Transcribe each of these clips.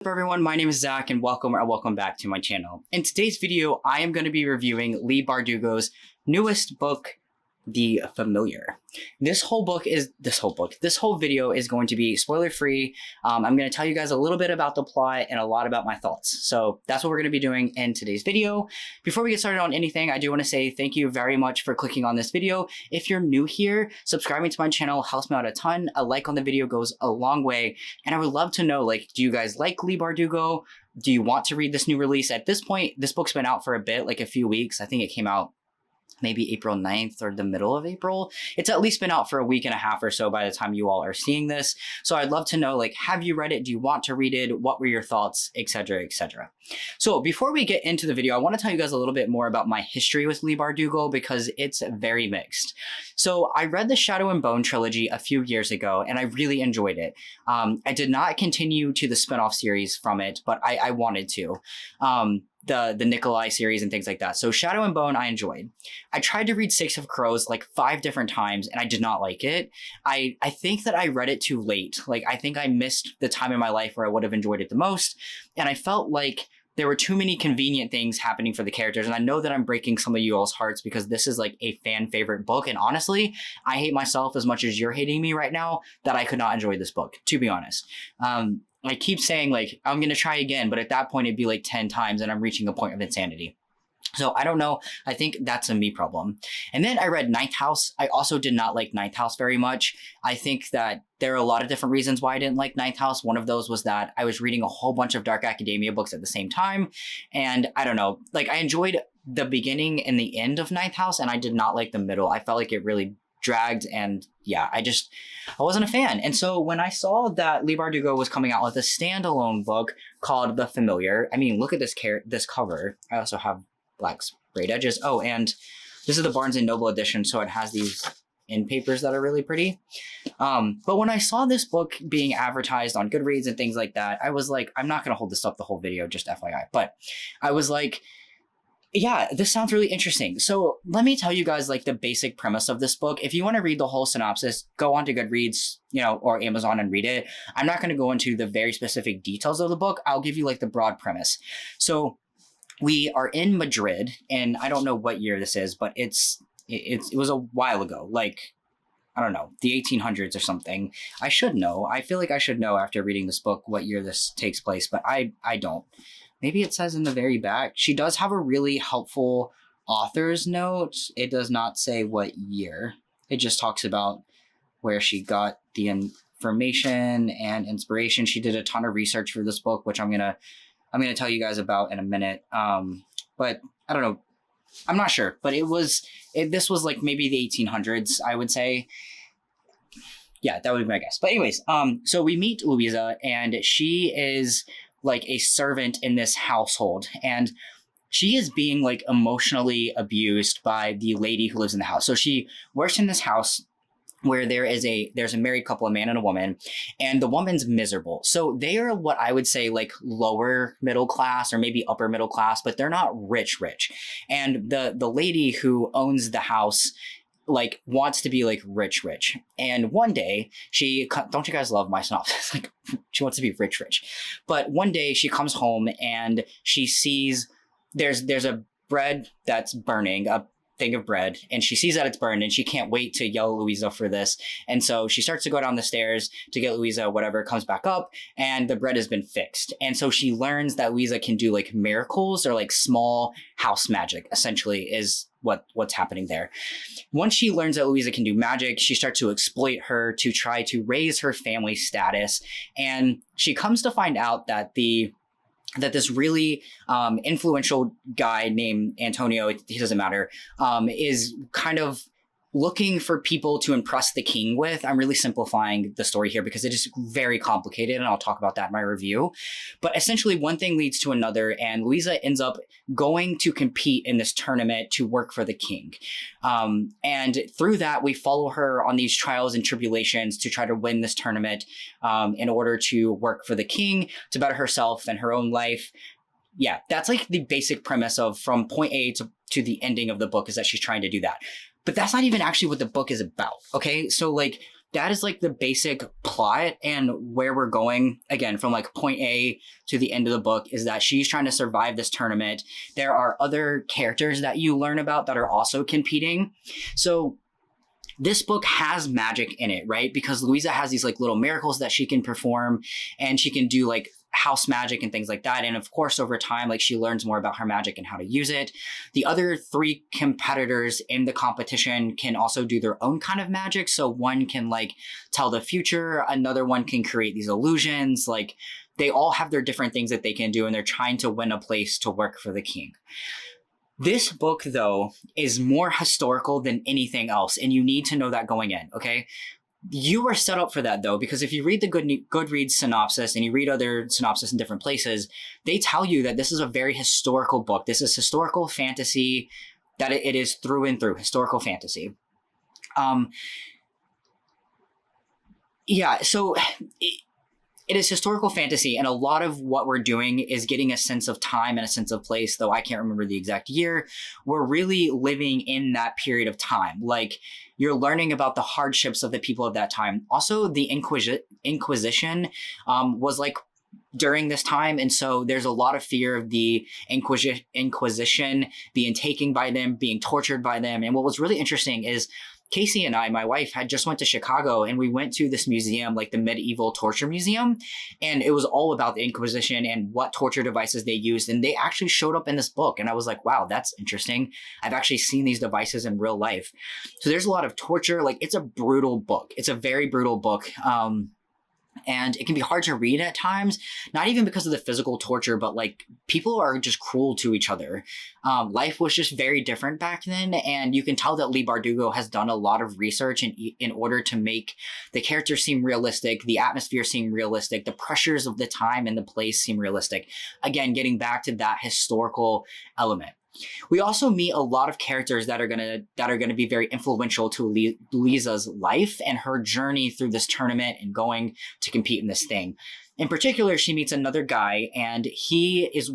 What's up everyone, my name is Zach and welcome back to my channel. In today's video, I am going to be reviewing Leigh Bardugo's newest book, The Familiar. This whole video is going to be spoiler free. I'm going to tell you guys a little bit about the plot and a lot about my thoughts. So that's what we're going to be doing in today's video. Before we get started on anything, I do want to say thank you very much for clicking on this video. If you're new here, subscribing to my channel helps me out a ton. A like on the video goes a long way. And I would love to know, do you guys like Leigh Bardugo? Do you want to read this new release? At this point, this book's been out for a bit, like a few weeks. I think it came out maybe April 9th or the middle of April. It's at least been out for a week and a half or so by the time you all are seeing this. So I'd love to know, have you read it? Do you want to read it? What were your thoughts, etc., etc. So before we get into the video, I want to tell you guys a little bit more about my history with Leigh Bardugo because it's very mixed. So I read the Shadow and Bone trilogy a few years ago and I really enjoyed it. I did not continue to the spinoff series from it, but I wanted to. The Netgalley series and things like that. So Shadow and Bone I enjoyed. I tried to read Six of Crows 5 different times and I did not like it. I think that I read it too late. I think I missed the time in my life where I would have enjoyed it the most. And I felt like there were too many convenient things happening for the characters. And I know that I'm breaking some of you all's hearts because this is a fan favorite book. And honestly, I hate myself as much as you're hating me right now that I could not enjoy this book, to be honest. I keep saying I'm going to try again, but at that point it'd be 10 times and I'm reaching a point of insanity. So I don't know. I think that's a me problem. And then I read Ninth House. I also did not like Ninth House very much. I think that there are a lot of different reasons why I didn't like Ninth House. One of those was that I was reading a whole bunch of dark academia books at the same time. And I don't know, I enjoyed the beginning and the end of Ninth House and I did not like the middle. I felt like it really dragged and yeah, I wasn't a fan. And so when I saw that Leigh Bardugo was coming out with a standalone book called The Familiar, I mean, look at this cover. I also have black sprayed edges. Oh, and this is the Barnes & Noble edition, so it has these end papers that are really pretty. But when I saw this book being advertised on Goodreads and things like that, I was I'm not going to hold this up the whole video, just FYI. But I was yeah, this sounds really interesting. So let me tell you guys the basic premise of this book. If you want to read the whole synopsis, go on to Goodreads, or Amazon and read it. I'm not going to go into the very specific details of the book. I'll give you the broad premise. So we are in Madrid, and I don't know what year this is, but it was a while ago, I don't know, the 1800s or something. I should know. I feel like I should know after reading this book what year this takes place, but I don't. Maybe it says in the very back. She does have a really helpful author's note. It does not say what year. It just talks about where she got the information and inspiration. She did a ton of research for this book, which I'm gonna tell you guys about in a minute. But I don't know. I'm not sure. But this was maybe the 1800s, I would say. Yeah, that would be my guess. But anyways, so we meet Louisa, and she is a servant in this household, and she is being emotionally abused by the lady who lives in the house. So she works in this house where there's a married couple, a man and a woman, and the woman's miserable. So they are what I would say lower middle class or maybe upper middle class, but they're not rich. And the lady who owns the house wants to be rich. And one day don't you guys love my synopsis? She wants to be rich. But one day she comes home and she sees there's a bread that's burning, a thing of bread, and she sees that it's burned and she can't wait to yell at Louisa for this. And so she starts to go down the stairs to get Louisa, whatever, comes back up and the bread has been fixed. And so she learns that Louisa can do miracles or small house magic, essentially, is what's happening there. Once she learns that Louisa can do magic, she starts to exploit her to try to raise her family status. And she comes to find out that this really influential guy named Antonio, he doesn't matter, is kind of looking for people to impress the king with. I'm really simplifying the story here because it is very complicated, and I'll talk about that in my review. But essentially, one thing leads to another, and Louisa ends up going to compete in this tournament to work for the king. And through that, we follow her on these trials and tribulations to try to win this tournament in order to work for the king, to better herself and her own life. Yeah, that's the basic premise of from point A to the ending of the book, is that she's trying to do that. But that's not even actually what the book is about, okay? So that is like the basic plot, and where we're going, again, from like point A to the end of the book, is that she's trying to survive this tournament. There are other characters that you learn about that are also competing. So this book has magic in it, right? Because Louisa has these like little miracles that she can perform, and she can do like house magic and things like that. And of course, over time, like she learns more about her magic and how to use it. The other three competitors in the competition can also do their own kind of magic. So one can like tell the future, another one can create these illusions. Like they all have their different things that they can do, and they're trying to win a place to work for the king. This book, though, is more historical than anything else, and you need to know that going in, okay? You are set up for that, though, because if you read the Goodreads synopsis and you read other synopsis in different places, they tell you that this is a very historical book. This is historical fantasy, that it is through and through, historical fantasy. So it is historical fantasy, and a lot of what we're doing is getting a sense of time and a sense of place, though I can't remember the exact year. We're really living in that period of time. Like, you're learning about the hardships of the people of that time. Also, the Inquisition was like during this time, and so there's a lot of fear of the Inquisition being taken by them, being tortured by them. And what was really interesting is Casey and I, my wife, had just went to Chicago, and we went to this museum, like the Medieval Torture Museum, and it was all about the Inquisition and what torture devices they used, and they actually showed up in this book, and I was like, wow, that's interesting. I've actually seen these devices in real life. So there's a lot of torture. Like, it's a brutal book. It's a very brutal book. And it can be hard to read at times, not even because of the physical torture, but like people are just cruel to each other. Life was just very different back then. And you can tell that Leigh Bardugo has done a lot of research in order to make the characters seem realistic, the atmosphere seem realistic, the pressures of the time and the place seem realistic. Again, getting back to that historical element. We also meet a lot of characters that are gonna be very influential to Louisa's life and her journey through this tournament and going to compete in this thing. In particular, she meets another guy, and he's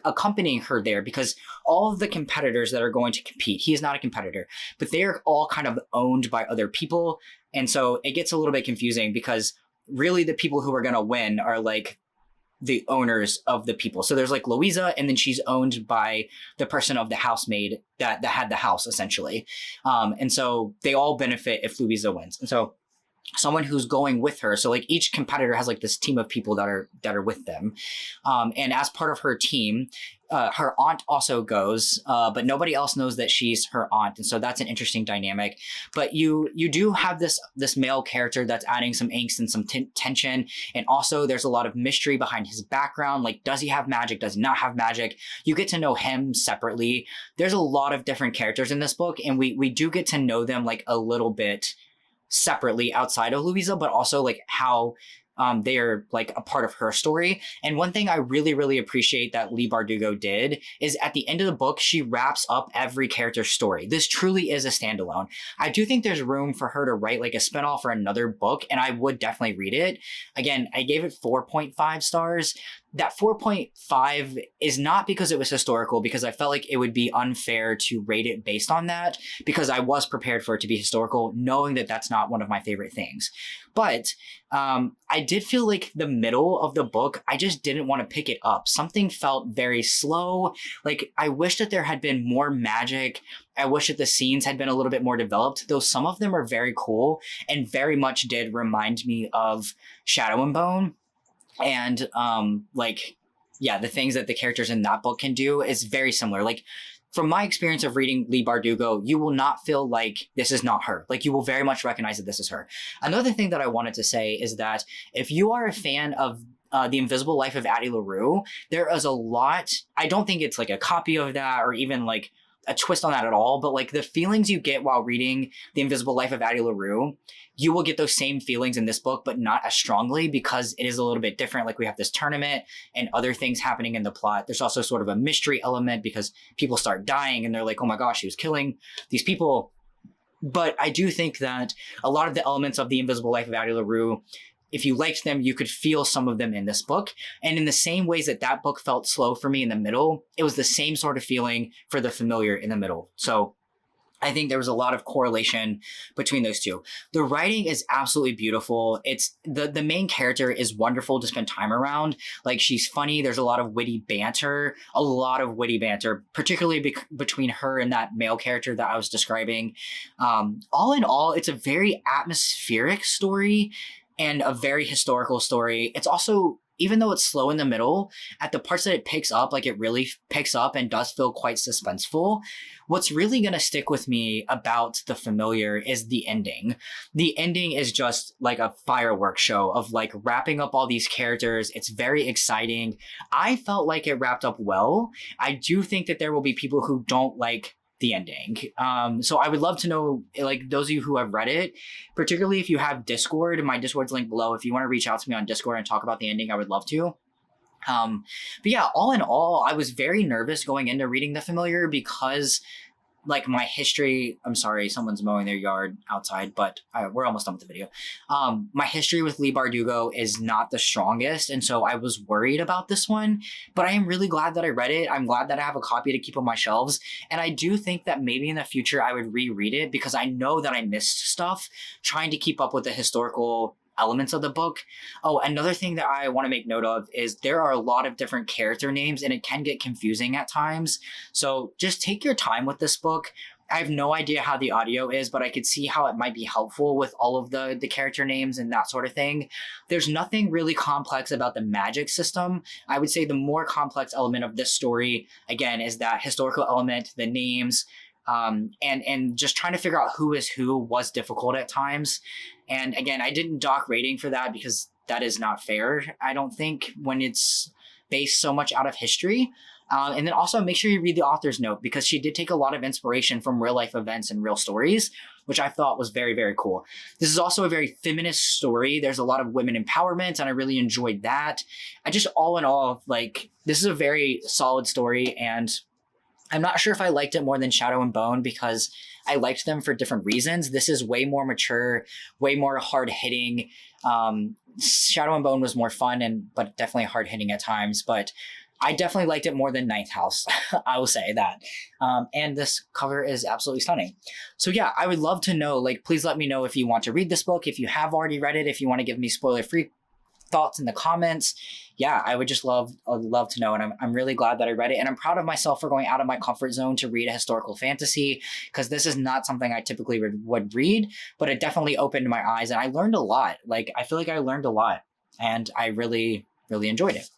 accompanying her there because all of the competitors that are going to compete, he is not a competitor, but they are all kind of owned by other people. And so it gets a little bit confusing because really the people who are going to win are like the owners of the people. So there's like Louisa, and then she's owned by the person of the housemaid that had the house, essentially. And so they all benefit if Louisa wins. And so someone who's going with her, so like each competitor has like this team of people that are with them. And as part of her team, her aunt also goes, but nobody else knows that she's her aunt. And so that's an interesting dynamic. But you do have this male character that's adding some angst and some tension. And also there's a lot of mystery behind his background. Like, does he have magic? Does he not have magic? You get to know him separately. There's a lot of different characters in this book, and we do get to know them like a little bit separately outside of Louisa, but also like how they are like a part of her story. And one thing I really, really appreciate that Leigh Bardugo did is at the end of the book, she wraps up every character's story. This truly is a standalone. I do think there's room for her to write like a spinoff or another book, and I would definitely read it. Again, I gave it 4.5 stars. That 4.5 is not because it was historical, because I felt like it would be unfair to rate it based on that, because I was prepared for it to be historical, knowing that that's not one of my favorite things. But I did feel like the middle of the book, I just didn't want to pick it up. Something felt very slow. Like, I wish that there had been more magic. I wish that the scenes had been a little bit more developed, though some of them are very cool and very much did remind me of Shadow and Bone. And the things that the characters in that book can do is very similar. Like, from my experience of reading Leigh Bardugo, you will not feel like this is not her. Like, you will very much recognize that this is her. Another thing that I wanted to say is that if you are a fan of The Invisible Life of Addie LaRue, there is a lot. I don't think it's like a copy of that or even like a twist on that at all, but like the feelings you get while reading The Invisible Life of Addie LaRue, you will get those same feelings in this book, but not as strongly because it is a little bit different. Like, we have this tournament and other things happening in the plot. There's also sort of a mystery element because people start dying and they're like, oh my gosh, he was killing these people. But I do think that a lot of the elements of The Invisible Life of Addie LaRue, if you liked them, you could feel some of them in this book. And in the same ways that book felt slow for me in the middle, it was the same sort of feeling for The Familiar in the middle. So I think there was a lot of correlation between those two. The writing is absolutely beautiful. It's the main character is wonderful to spend time around. Like, she's funny. There's a lot of witty banter, particularly between her and that male character that I was describing. All in all, it's a very atmospheric story and a very historical story. It's also, even though it's slow in the middle, at the parts that it picks up, like it really picks up and does feel quite suspenseful. What's really going to stick with me about The Familiar is the ending. The ending is just like a fireworks show of like wrapping up all these characters. It's very exciting. I felt like it wrapped up well. I do think that there will be people who don't like the ending. So I would love to know, like, those of you who have read it, particularly if you have Discord, my Discord's linked below. If you want to reach out to me on Discord and talk about the ending, I would love to. But yeah, all in all, I was very nervous going into reading The Familiar because, like, my history, I'm sorry, someone's mowing their yard outside, but we're almost done with the video. My history with Leigh Bardugo is not the strongest, and so I was worried about this one, but I am really glad that I read it. I'm glad that I have a copy to keep on my shelves, and I do think that maybe in the future I would reread it because I know that I missed stuff trying to keep up with the historical elements of the book. Oh, another thing that I want to make note of is there are a lot of different character names and it can get confusing at times. So just take your time with this book. I have no idea how the audio is, but I could see how it might be helpful with all of the character names and that sort of thing. There's nothing really complex about the magic system. I would say the more complex element of this story, again, is that historical element, the names, and just trying to figure out who is who was difficult at times. And again, I didn't dock rating for that because that is not fair, I don't think, when it's based so much out of history. And then also make sure you read the author's note because she did take a lot of inspiration from real life events and real stories, which I thought was very, very cool. This is also a very feminist story. There's a lot of women empowerment and I really enjoyed that. I just, all in all, like, this is a very solid story, and I'm not sure if I liked it more than Shadow and Bone because I liked them for different reasons. This is way more mature, way more hard-hitting. Shadow and Bone was more fun, but definitely hard-hitting at times. But I definitely liked it more than Ninth House. I will say that. And this cover is absolutely stunning. So yeah, I would love to know, like, please let me know if you want to read this book, if you have already read it, if you want to give me spoiler-free thoughts in the comments. Yeah, I would just love to know. And I'm really glad that I read it. And I'm proud of myself for going out of my comfort zone to read a historical fantasy, because this is not something I typically would read, but it definitely opened my eyes and I learned a lot. Like, I feel like I learned a lot and I really, really enjoyed it.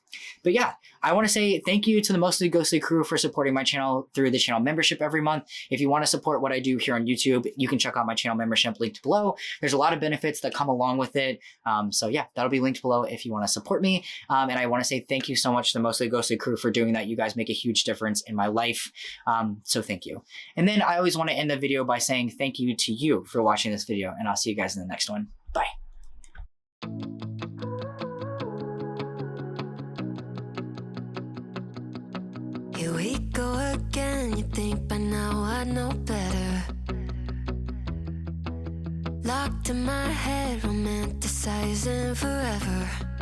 But yeah, I want to say thank you to the Mostly Ghostly crew for supporting my channel through the channel membership every month. If you want to support what I do here on YouTube, you can check out my channel membership linked below. There's a lot of benefits that come along with it. So yeah, that'll be linked below if you want to support me. And I want to say thank you so much to the Mostly Ghostly crew for doing that. You guys make a huge difference in my life. So thank you. And then I always want to end the video by saying thank you to you for watching this video, and I'll see you guys in the next one. Bye. Here we go again, you think by now I know better. Locked in my head, romanticizing forever.